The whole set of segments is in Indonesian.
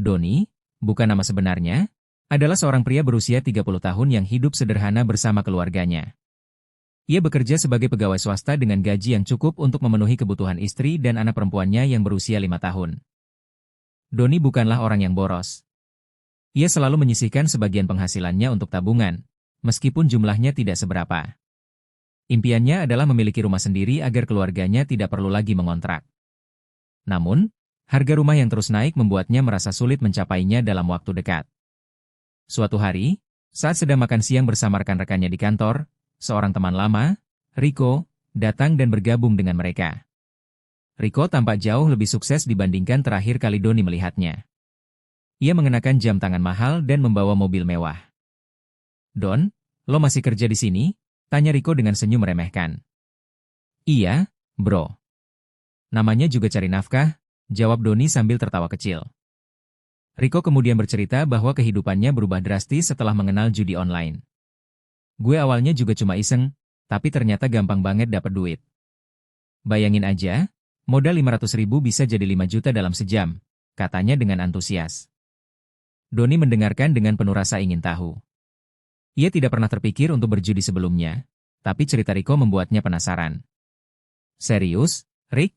Doni, bukan nama sebenarnya, adalah seorang pria berusia 30 tahun yang hidup sederhana bersama keluarganya. Ia bekerja sebagai pegawai swasta dengan gaji yang cukup untuk memenuhi kebutuhan istri dan anak perempuannya yang berusia 5 tahun. Doni bukanlah orang yang boros. Ia selalu menyisihkan sebagian penghasilannya untuk tabungan, meskipun jumlahnya tidak seberapa. Impiannya adalah memiliki rumah sendiri agar keluarganya tidak perlu lagi mengontrak. Namun, harga rumah yang terus naik membuatnya merasa sulit mencapainya dalam waktu dekat. Suatu hari, saat sedang makan siang bersama rekan-rekannya di kantor, seorang teman lama, Rico, datang dan bergabung dengan mereka. Rico tampak jauh lebih sukses dibandingkan terakhir kali Doni melihatnya. Ia mengenakan jam tangan mahal dan membawa mobil mewah. "Don, lo masih kerja di sini?" tanya Rico dengan senyum meremehkan. "Iya, bro. Namanya juga cari nafkah," jawab Doni sambil tertawa kecil. Rico kemudian bercerita bahwa kehidupannya berubah drastis setelah mengenal judi online. "Gue awalnya juga cuma iseng, tapi ternyata gampang banget dapat duit. Bayangin aja, modal 500.000 bisa jadi 5 juta dalam sejam," katanya dengan antusias. Doni mendengarkan dengan penuh rasa ingin tahu. Ia tidak pernah terpikir untuk berjudi sebelumnya, tapi cerita Rico membuatnya penasaran. "Serius, Rick?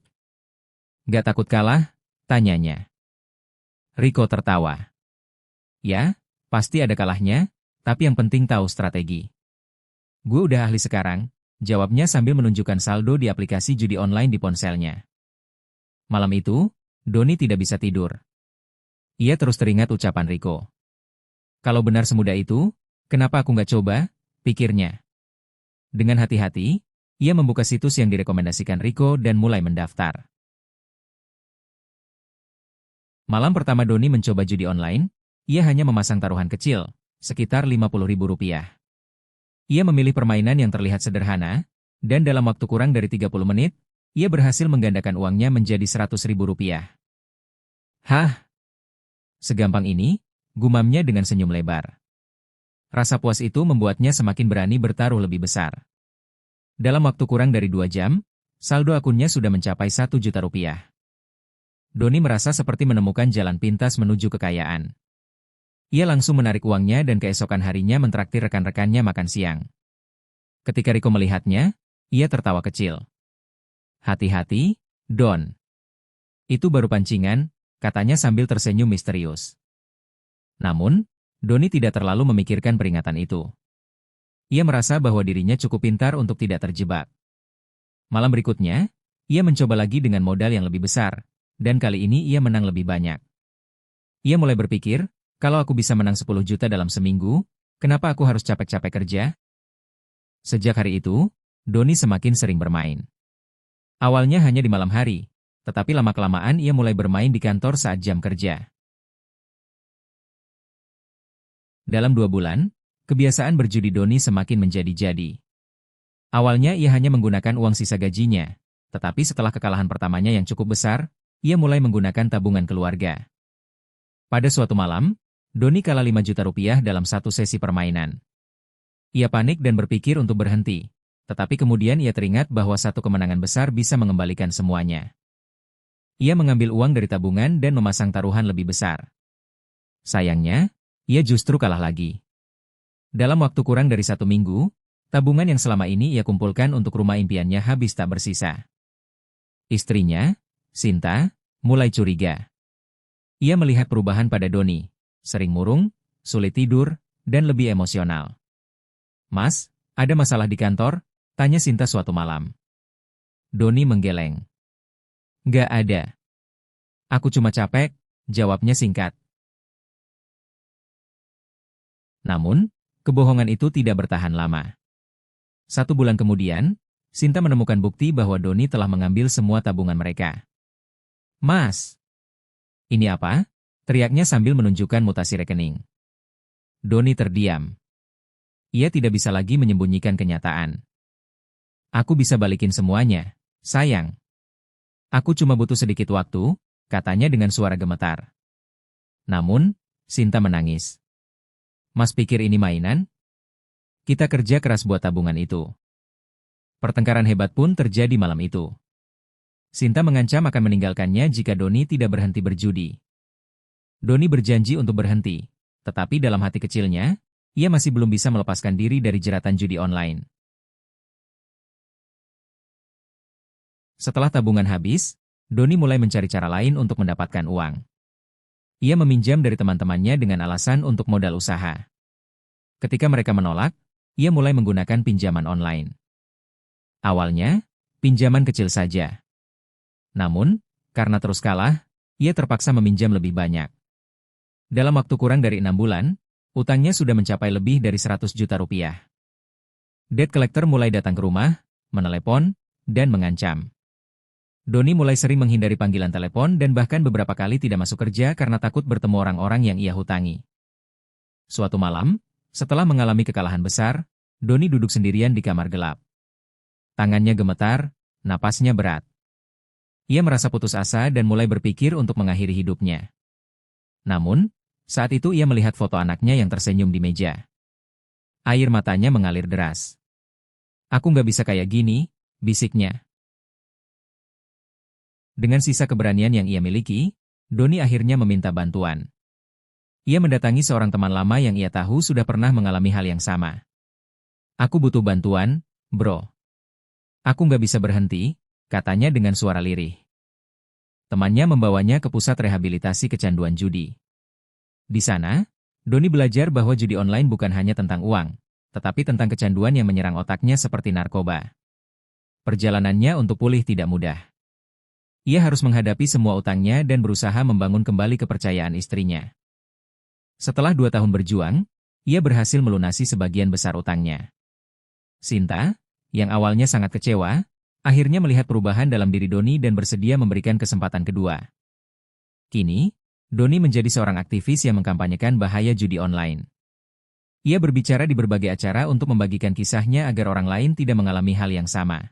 Gak takut kalah?" tanyanya. Rico tertawa. "Ya, pasti ada kalahnya, tapi yang penting tahu strategi. Gue udah ahli sekarang," jawabnya sambil menunjukkan saldo di aplikasi judi online di ponselnya. Malam itu, Doni tidak bisa tidur. Ia terus teringat ucapan Rico. "Kalau benar semudah itu, kenapa aku nggak coba?" pikirnya. Dengan hati-hati, ia membuka situs yang direkomendasikan Rico dan mulai mendaftar. Malam pertama Doni mencoba judi online, ia hanya memasang taruhan kecil, sekitar Rp50.000. Ia memilih permainan yang terlihat sederhana, dan dalam waktu kurang dari 30 menit, ia berhasil menggandakan uangnya menjadi Rp100.000. "Hah? Segampang ini?" gumamnya dengan senyum lebar. Rasa puas itu membuatnya semakin berani bertaruh lebih besar. Dalam waktu kurang dari 2 jam, saldo akunnya sudah mencapai Rp1 juta. Doni merasa seperti menemukan jalan pintas menuju kekayaan. Ia langsung menarik uangnya dan keesokan harinya mentraktir rekan-rekannya makan siang. Ketika Rico melihatnya, ia tertawa kecil. "Hati-hati, Don. Itu baru pancingan," katanya sambil tersenyum misterius. Namun, Doni tidak terlalu memikirkan peringatan itu. Ia merasa bahwa dirinya cukup pintar untuk tidak terjebak. Malam berikutnya, ia mencoba lagi dengan modal yang lebih besar, dan kali ini ia menang lebih banyak. Ia mulai berpikir, kalau aku bisa menang 10 juta dalam seminggu, kenapa aku harus capek-capek kerja? Sejak hari itu, Doni semakin sering bermain. Awalnya hanya di malam hari, tetapi lama-kelamaan ia mulai bermain di kantor saat jam kerja. Dalam 2 bulan, kebiasaan berjudi Doni semakin menjadi-jadi. Awalnya ia hanya menggunakan uang sisa gajinya, tetapi setelah kekalahan pertamanya yang cukup besar, ia mulai menggunakan tabungan keluarga. Pada suatu malam, Doni kalah Rp5 juta dalam satu sesi permainan. Ia panik dan berpikir untuk berhenti, tetapi kemudian ia teringat bahwa satu kemenangan besar bisa mengembalikan semuanya. Ia mengambil uang dari tabungan dan memasang taruhan lebih besar. Sayangnya, ia justru kalah lagi. Dalam waktu kurang dari 1 minggu, tabungan yang selama ini ia kumpulkan untuk rumah impiannya habis tak bersisa. Istrinya, Sinta, mulai curiga. Ia melihat perubahan pada Doni, sering murung, sulit tidur, dan lebih emosional. "Mas, ada masalah di kantor?" tanya Sinta suatu malam. Doni menggeleng. "Nggak ada. Aku cuma capek," jawabnya singkat. Namun, kebohongan itu tidak bertahan lama. 1 bulan kemudian, Sinta menemukan bukti bahwa Doni telah mengambil semua tabungan mereka. "Mas, ini apa?" teriaknya sambil menunjukkan mutasi rekening. Doni terdiam. Ia tidak bisa lagi menyembunyikan kenyataan. "Aku bisa balikin semuanya, sayang. Aku cuma butuh sedikit waktu," katanya dengan suara gemetar. Namun, Sinta menangis. "Mas pikir ini mainan? Kita kerja keras buat tabungan itu." Pertengkaran hebat pun terjadi malam itu. Sinta mengancam akan meninggalkannya jika Doni tidak berhenti berjudi. Doni berjanji untuk berhenti, tetapi dalam hati kecilnya, ia masih belum bisa melepaskan diri dari jeratan judi online. Setelah tabungan habis, Doni mulai mencari cara lain untuk mendapatkan uang. Ia meminjam dari teman-temannya dengan alasan untuk modal usaha. Ketika mereka menolak, ia mulai menggunakan pinjaman online. Awalnya, pinjaman kecil saja. Namun, karena terus kalah, ia terpaksa meminjam lebih banyak. Dalam waktu kurang dari 6 bulan, utangnya sudah mencapai lebih dari 100 juta rupiah. Debt collector mulai datang ke rumah, menelepon, dan mengancam. Doni mulai sering menghindari panggilan telepon dan bahkan beberapa kali tidak masuk kerja karena takut bertemu orang-orang yang ia hutangi. Suatu malam, setelah mengalami kekalahan besar, Doni duduk sendirian di kamar gelap. Tangannya gemetar, napasnya berat. Ia merasa putus asa dan mulai berpikir untuk mengakhiri hidupnya. Namun, saat itu ia melihat foto anaknya yang tersenyum di meja. Air matanya mengalir deras. "Aku nggak bisa kayak gini," bisiknya. Dengan sisa keberanian yang ia miliki, Doni akhirnya meminta bantuan. Ia mendatangi seorang teman lama yang ia tahu sudah pernah mengalami hal yang sama. "Aku butuh bantuan, bro. Aku nggak bisa berhenti," katanya dengan suara lirih. Temannya membawanya ke pusat rehabilitasi kecanduan judi. Di sana, Doni belajar bahwa judi online bukan hanya tentang uang, tetapi tentang kecanduan yang menyerang otaknya seperti narkoba. Perjalanannya untuk pulih tidak mudah. Ia harus menghadapi semua utangnya dan berusaha membangun kembali kepercayaan istrinya. Setelah 2 tahun berjuang, ia berhasil melunasi sebagian besar utangnya. Sinta, yang awalnya sangat kecewa, akhirnya melihat perubahan dalam diri Doni dan bersedia memberikan kesempatan kedua. Kini, Doni menjadi seorang aktivis yang mengkampanyekan bahaya judi online. Ia berbicara di berbagai acara untuk membagikan kisahnya agar orang lain tidak mengalami hal yang sama.